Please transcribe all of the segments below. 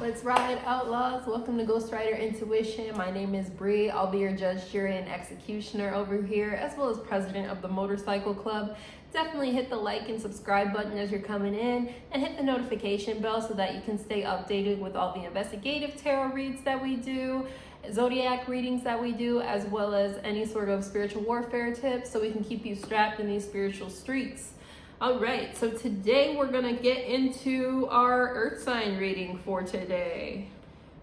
Let's ride, outlaws. Welcome to Ghost Rider Intuition. My name is Bree. I'll be your judge, jury, and executioner over here, as well as president of the Motorcycle Club. Definitely hit the like and subscribe button as you're coming in, and hit the notification bell so that you can stay updated with all the investigative tarot reads that we do, zodiac readings that we do, as well as any sort of spiritual warfare tips, so we can keep you strapped in these spiritual streets. All right, so today we're gonna get into our earth sign reading for today.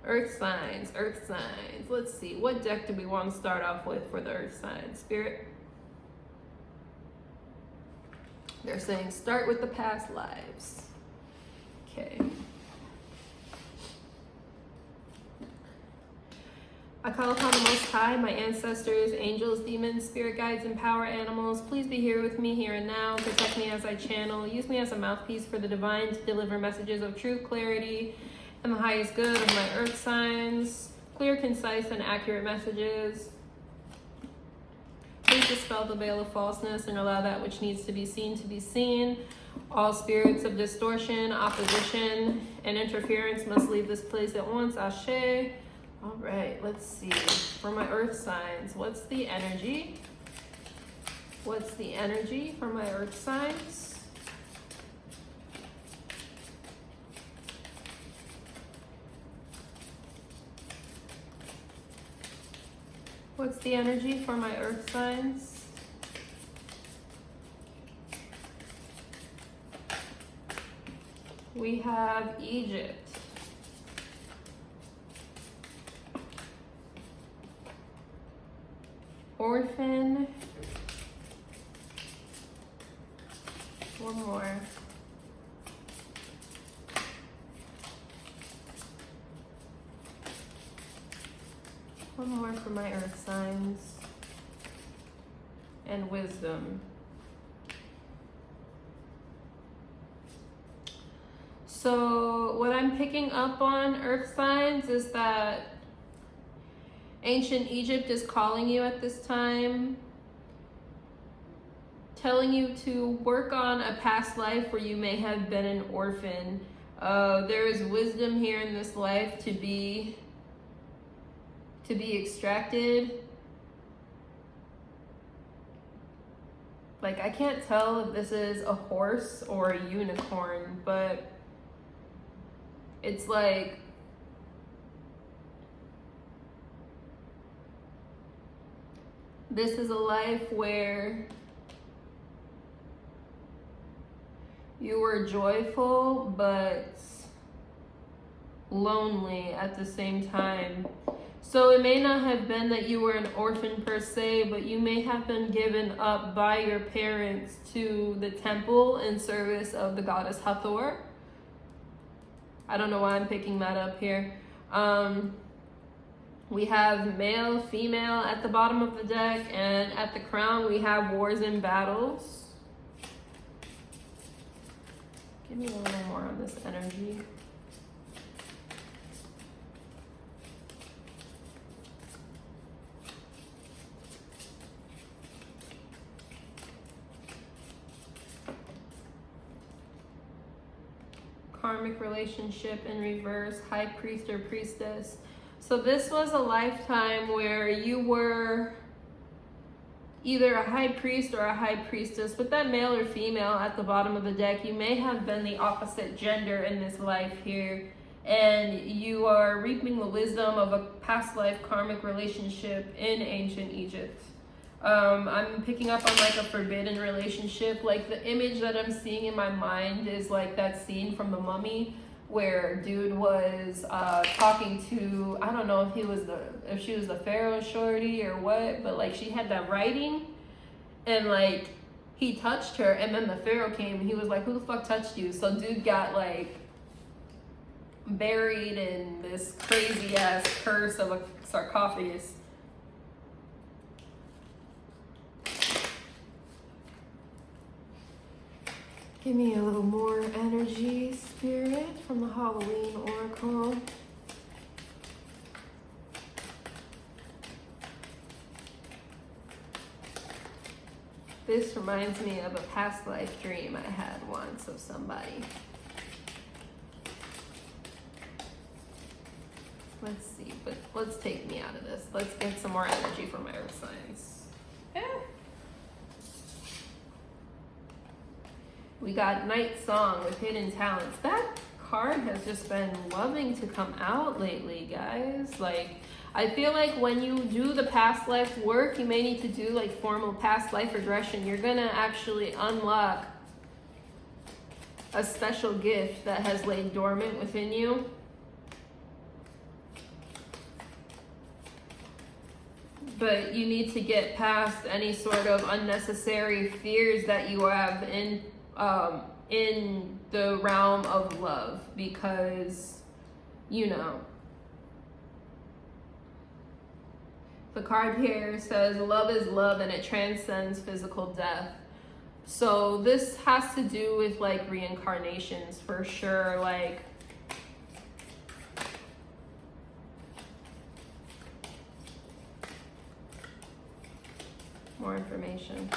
Earth signs. Let's see, what deck do we want to start off with for the earth signs? Spirit? They're saying start with the past lives. Okay. I call upon the Most High, my ancestors, angels, demons, spirit guides, and power animals. Please be here with me here and now. Protect me as I channel. Use me as a mouthpiece for the divine to deliver messages of truth, clarity, and the highest good of my earth signs. Clear, concise, and accurate messages. Please dispel the veil of falseness and allow that which needs to be seen to be seen. All spirits of distortion, opposition, and interference must leave this place at once. Ashe. All right, let's see. For my earth signs, what's the energy? What's the energy for my earth signs? What's the energy for my earth signs? We have Egypt. Orphan. One more. One more for my earth signs. And wisdom. So what I'm picking up on, earth signs, is that ancient Egypt is calling you at this time, telling you to work on a past life where you may have been an orphan. There is wisdom here in this life to be extracted. Like, I can't tell if this is a horse or a unicorn, but it's like, this is a life where you were joyful but lonely at the same time. So it may not have been that you were an orphan per se, but you may have been given up by your parents to the temple in service of the goddess Hathor. I don't know why I'm picking that up here. We have male, female at the bottom of the deck, and at the crown we have wars and battles. Give me a little more on this energy. Karmic relationship in reverse, high priest or priestess. So this was a lifetime where you were either a high priest or a high priestess. With that male or female at the bottom of the deck, you may have been the opposite gender in this life here, and you are reaping the wisdom of a past life karmic relationship in ancient Egypt. I'm picking up on like a forbidden relationship. Like, the image that I'm seeing in my mind is like that scene from The Mummy where dude was talking to, I don't know if she was the pharaoh shorty or what, but like she had that writing, and like he touched her, and then the pharaoh came and he was like, who the fuck touched you? So dude got like buried in this crazy ass curse of a sarcophagus. Give me a little more energy, Spirit, from the Halloween Oracle. This reminds me of a past life dream I had once of somebody. Let's see, but let's take me out of this. Let's get some more energy for my earth signs. Yeah. We got Night Song with Hidden Talents. That card has just been loving to come out lately, guys. Like, I feel like when you do the past life work, you may need to do like formal past life regression. You're gonna actually unlock a special gift that has laid dormant within you. But you need to get past any sort of unnecessary fears that you have in the realm of love, because, you know, the card here says love is love and it transcends physical death. So this has to do with like reincarnations for sure. Like, more information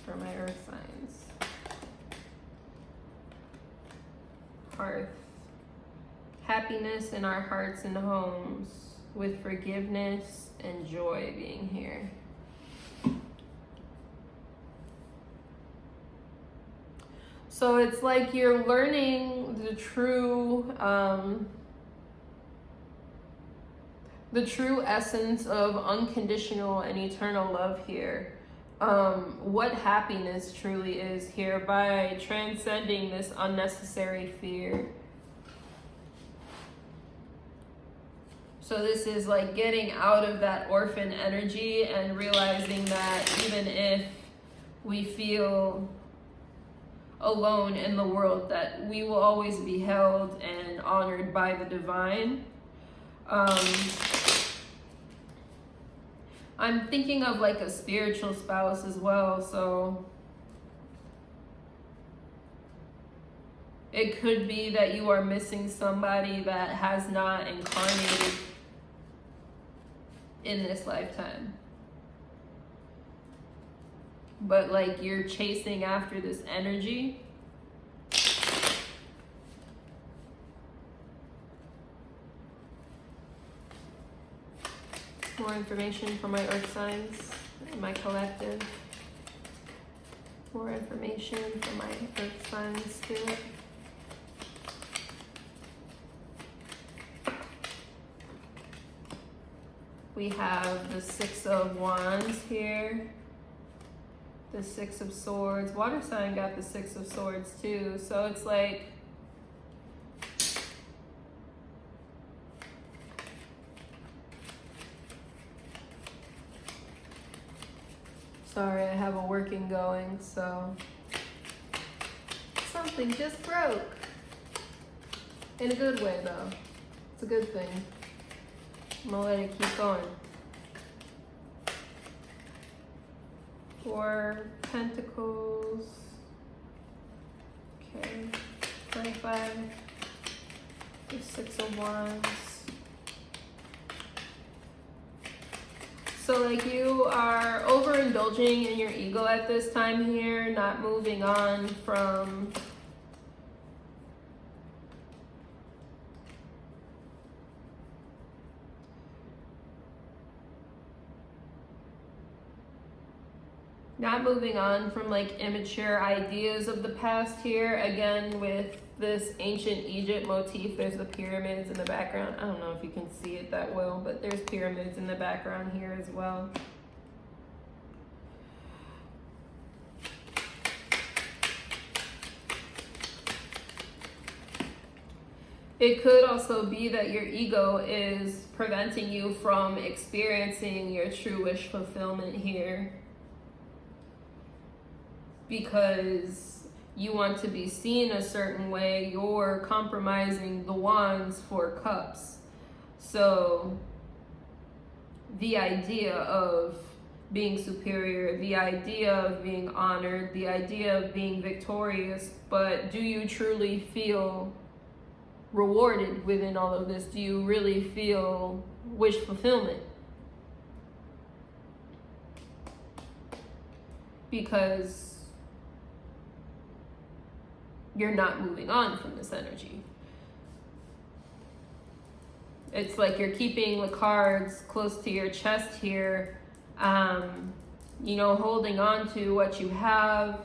for my earth signs. Hearth. Happiness in our hearts and homes, with forgiveness and joy being here. So it's like you're learning the true essence of unconditional and eternal love here. What happiness truly is here by transcending this unnecessary fear. So this is like getting out of that orphan energy and realizing that even if we feel alone in the world, that we will always be held and honored by the divine. I'm thinking of like a spiritual spouse as well, so it could be that you are missing somebody that has not incarnated in this lifetime. But like you're chasing after this energy. More information for my earth signs and my collective. More information for my earth signs spirit. We have the Six of Wands here. The Six of Swords. Water sign got the Six of Swords too. So it's like, sorry, I have a working going, so something just broke. In a good way though. It's a good thing. I'm gonna let it keep going. Four Pentacles. Okay. 25. The Six of Wands. So like you are overindulging in your ego at this time here, not moving on from like immature ideas of the past here. Again, with this ancient Egypt motif, there's the pyramids in the background. I don't know if you can see it that well, but there's pyramids in the background here as well. It could also be that your ego is preventing you from experiencing your true wish fulfillment here, because you want to be seen a certain way. You're compromising the wands for cups. So the idea of being superior, the idea of being honored, the idea of being victorious, but do you truly feel rewarded within all of this? Do you really feel wish fulfillment? Because you're not moving on from this energy. It's like you're keeping the cards close to your chest here, you know, holding on to what you have.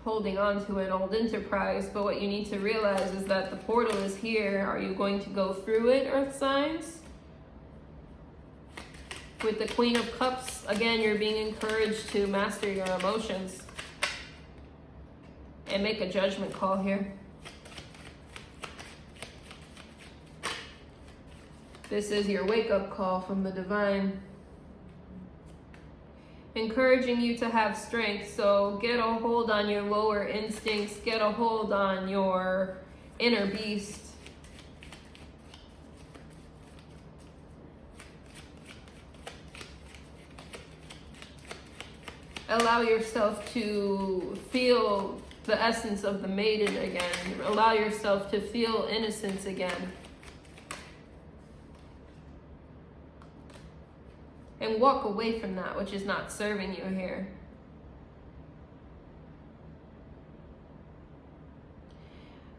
Holding on to an old enterprise, but what you need to realize is that the portal is here. Are you going to go through it, Earth signs? With the Queen of Cups, again, you're being encouraged to master your emotions and make a judgment call here. This is your wake-up call from the divine. Encouraging you to have strength, so get a hold on your lower instincts, get a hold on your inner beast. Allow yourself to feel the essence of the maiden again. Allow yourself to feel innocence again. And walk away from that which is not serving you here.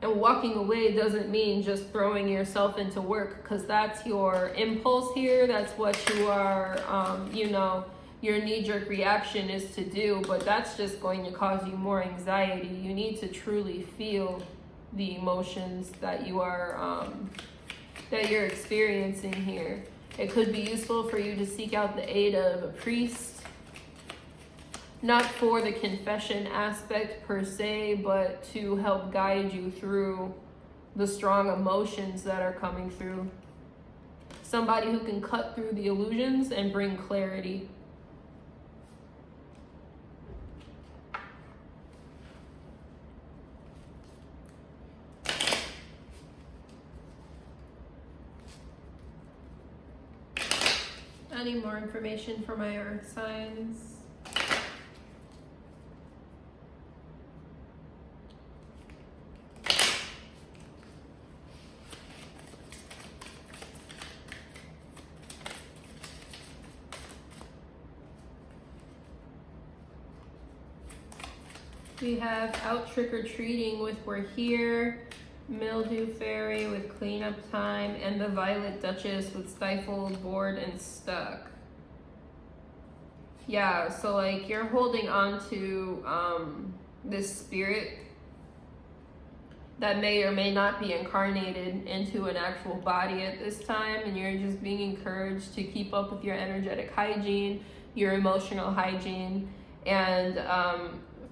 And walking away doesn't mean just throwing yourself into work, because that's your impulse here. That's what you are, you know, your knee-jerk reaction is to do, but that's just going to cause you more anxiety. You need to truly feel the emotions that you are, that you're experiencing here. It could be useful for you to seek out the aid of a priest, not for the confession aspect per se, but to help guide you through the strong emotions that are coming through. Somebody who can cut through the illusions and bring clarity. I need more information for my earth signs. We have out trick-or-treating with we're here, mildew fairy with cleanup time, and the violet duchess with stifled, bored, and stuck. Yeah, so like you're holding on to this spirit that may or may not be incarnated into an actual body at this time, and you're just being encouraged to keep up with your energetic hygiene, your emotional hygiene, and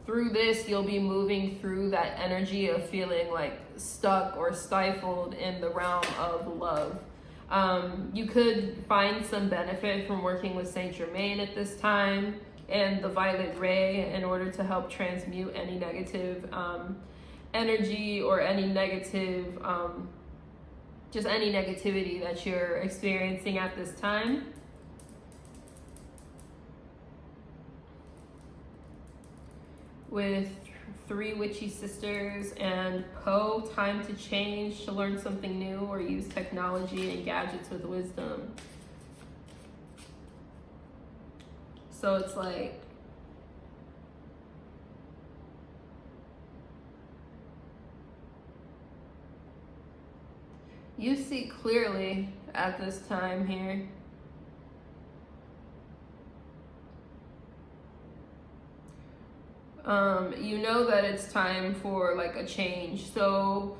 through this, you'll be moving through that energy of feeling like stuck or stifled in the realm of love. You could find some benefit from working with Saint Germain at this time and the violet ray in order to help transmute any negative energy or any negative, just any negativity that you're experiencing at this time. With three witchy sisters and Poe, time to change, to learn something new or use technology and gadgets with wisdom. So it's like you see clearly at this time here. You know that it's time for like a change. So,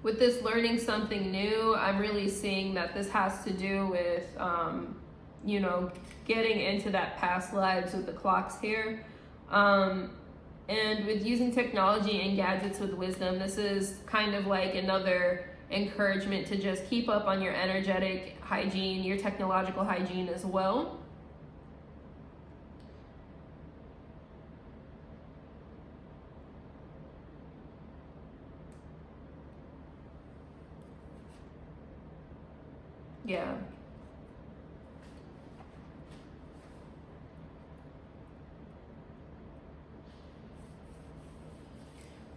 with this learning something new, I'm really seeing that this has to do with, you know, getting into that past lives with the clocks here. And with using technology and gadgets with wisdom, this is kind of like another encouragement to just keep up on your energetic hygiene, your technological hygiene as well. Yeah.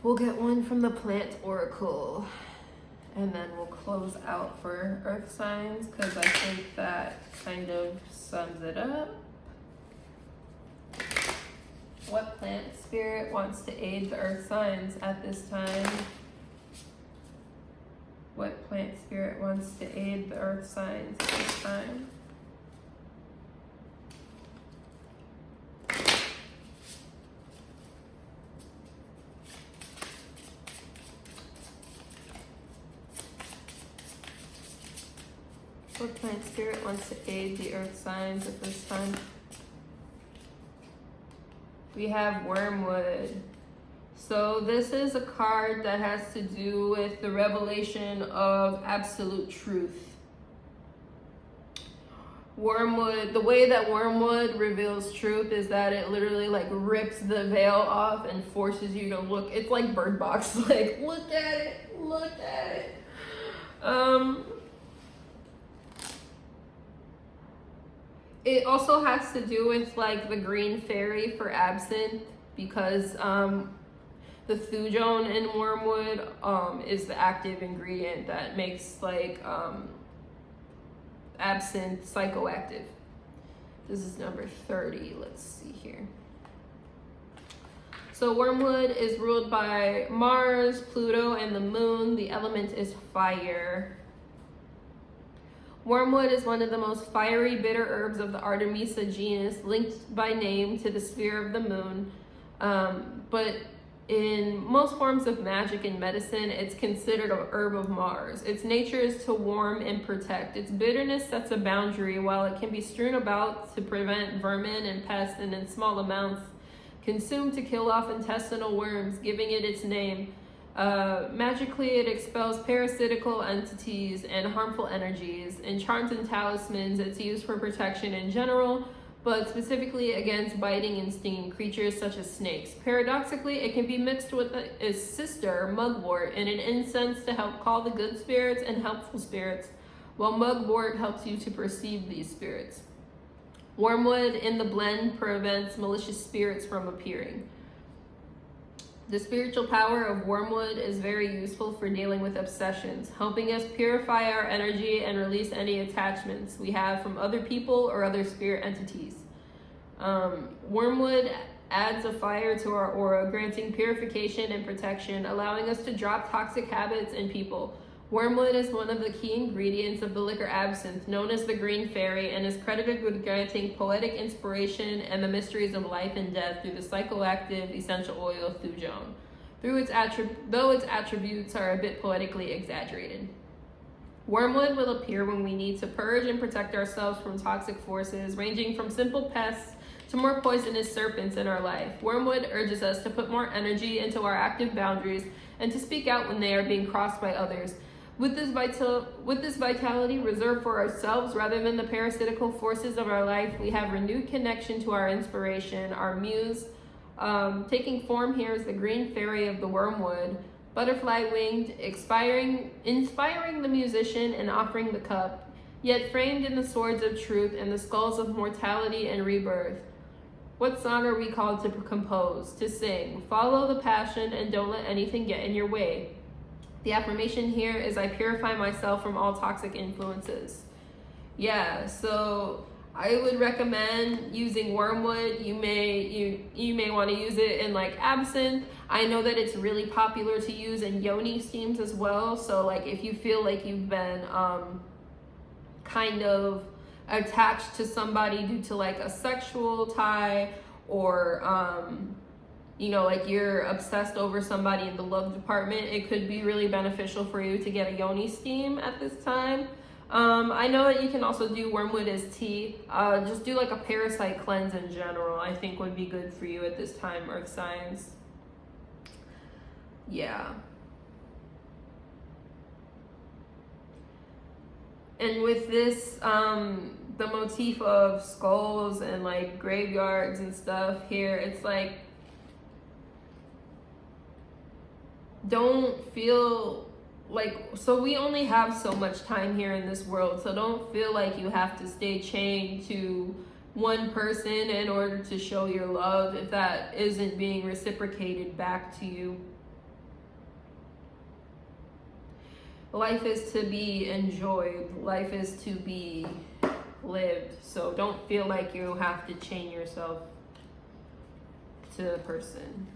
We'll get one from the plant oracle, and then we'll close out for earth signs, because I think that kind of sums it up. What plant spirit wants to aid the earth signs at this time? What plant spirit wants to aid the earth signs at this time? What plant spirit wants to aid the earth signs at this time? We have wormwood. So this is a card that has to do with the revelation of absolute truth. Wormwood, the way that wormwood reveals truth is that it literally like rips the veil off and forces you to look. It's like Bird Box, like look at it, look at it. It also has to do with like the green fairy for absinthe, because the thujone in wormwood is the active ingredient that makes like absinthe psychoactive. This is number 30. Let's see here. So wormwood is ruled by Mars, Pluto, and the moon. The element is fire. Wormwood is one of the most fiery, bitter herbs of the Artemisia genus, linked by name to the sphere of the moon. But in most forms of magic and medicine, it's considered a herb of Mars. Its nature is to warm and protect. Its bitterness sets a boundary, while it can be strewn about to prevent vermin and pests, and in small amounts consumed to kill off intestinal worms, giving it its name. Magically, it expels parasitical entities and harmful energies. In charms and talismans, it's used for protection in general, but specifically against biting and stinging creatures such as snakes. Paradoxically, it can be mixed with its sister, mugwort, in an incense to help call the good spirits and helpful spirits, while mugwort helps you to perceive these spirits. Wormwood in the blend prevents malicious spirits from appearing. The spiritual power of wormwood is very useful for dealing with obsessions, helping us purify our energy and release any attachments we have from other people or other spirit entities. Wormwood adds a fire to our aura, granting purification and protection, allowing us to drop toxic habits in people. Wormwood is one of the key ingredients of the liquor absinthe, known as the Green Fairy, and is credited with granting poetic inspiration and the mysteries of life and death through the psychoactive essential oil thujone. Though its attributes are a bit poetically exaggerated. Wormwood will appear when we need to purge and protect ourselves from toxic forces, ranging from simple pests to more poisonous serpents in our life. Wormwood urges us to put more energy into our active boundaries and to speak out when they are being crossed by others. With this vitality reserved for ourselves rather than the parasitical forces of our life, we have renewed connection to our inspiration, our muse. Taking form here is the green fairy of the wormwood, butterfly-winged, inspiring the musician and offering the cup, yet framed in the swords of truth and the skulls of mortality and rebirth. What song are we called to compose, to sing? Follow the passion and don't let anything get in your way. The affirmation here is, I purify myself from all toxic influences. Yeah, so I would recommend using wormwood. You may want to use it in like absinthe. I know that it's really popular to use in yoni steams as well. So like if you feel like you've been kind of attached to somebody due to like a sexual tie, or like you're obsessed over somebody in the love department, it could be really beneficial for you to get a yoni steam at this time. I know that you can also do wormwood as tea. Just do like a parasite cleanse in general, I think would be good for you at this time, earth signs. Yeah. And with this, the motif of skulls and like graveyards and stuff here, it's like, don't feel like, so we only have so much time here in this world, so don't feel like you have to stay chained to one person in order to show your love if that isn't being reciprocated back to you. Life is to be enjoyed. Life is to be lived. So don't feel like you have to chain yourself to the person.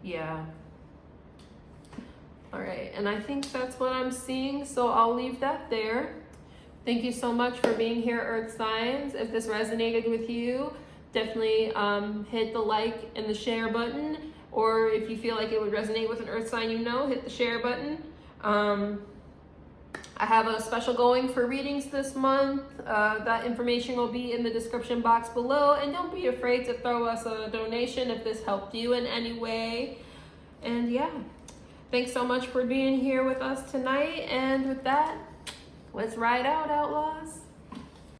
Yeah. All right, and I think that's what I'm seeing, so I'll leave that there. Thank you so much for being here, Earth Signs. If this resonated with you, definitely hit the like and the share button, or if you feel like it would resonate with an Earth sign you know, hit the share button. I have a special going for readings this month. That information will be in the description box below, and don't be afraid to throw us a donation if this helped you in any way. And yeah, thanks so much for being here with us tonight, and with that, let's ride out, Outlaws.